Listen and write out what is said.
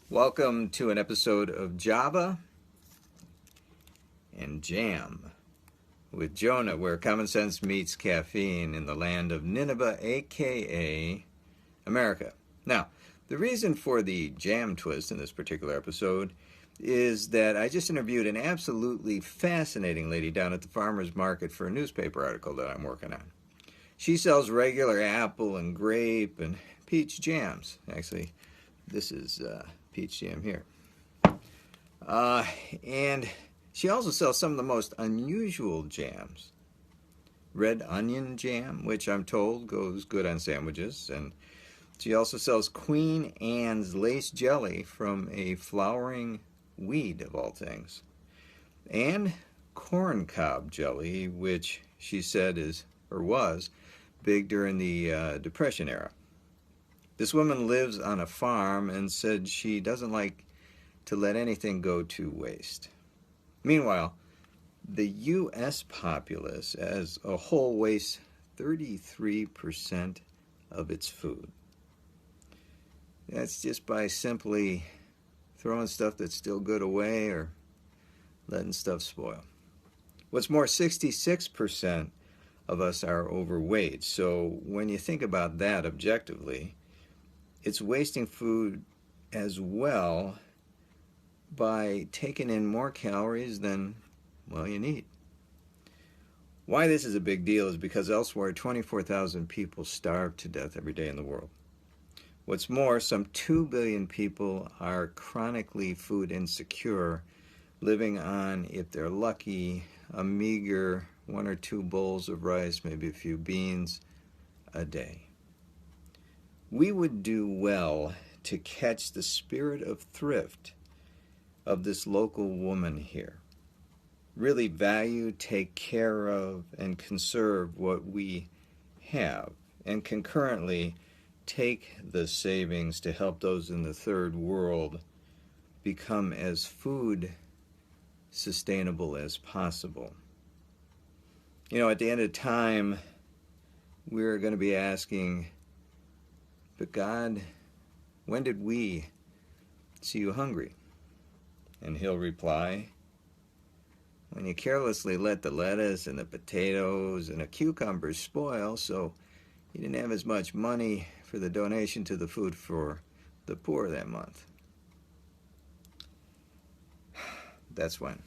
Welcome to an episode of Java and Jam with Jonah, where common sense meets caffeine in the land of Nineveh, aka America. Now, the reason for the jam twist in this particular episode is that I just interviewed an absolutely fascinating lady down at the farmer's market for a newspaper article that I'm working on. She sells regular apple and grape and peach jams. Actually, this is peach jam here. And she also sells some of the most unusual jams. Red onion jam, which I'm told goes good on sandwiches. And she also sells Queen Anne's lace jelly from a flowering weed, of all things. And corn cob jelly, which she said is, or was, big during the Depression era. This woman lives on a farm and said she doesn't like to let anything go to waste. Meanwhile, the U.S. populace as a whole wastes 33% of its food. That's just by simply throwing stuff that's still good away or letting stuff spoil. What's more, 66% of us are overweight. So when you think about that objectively, it's wasting food as well by taking in more calories than, well, you need. Why this is a big deal is because elsewhere 24,000 people starve to death every day in the world. What's more, some 2 billion people are chronically food insecure, living on, if they're lucky, a meager 1 or 2 bowls of rice, maybe a few beans a day. We would do well to catch the spirit of thrift of this local woman here. Really value, take care of, and conserve what we have, and concurrently take the savings to help those in the third world become as food sustainable as possible. You know, at the end of time, we're going to be asking, but God, when did we see you hungry? And he'll reply, when you carelessly let the lettuce and the potatoes and the cucumbers spoil, so you didn't have as much money for the donation to the food for the poor that month. That's when.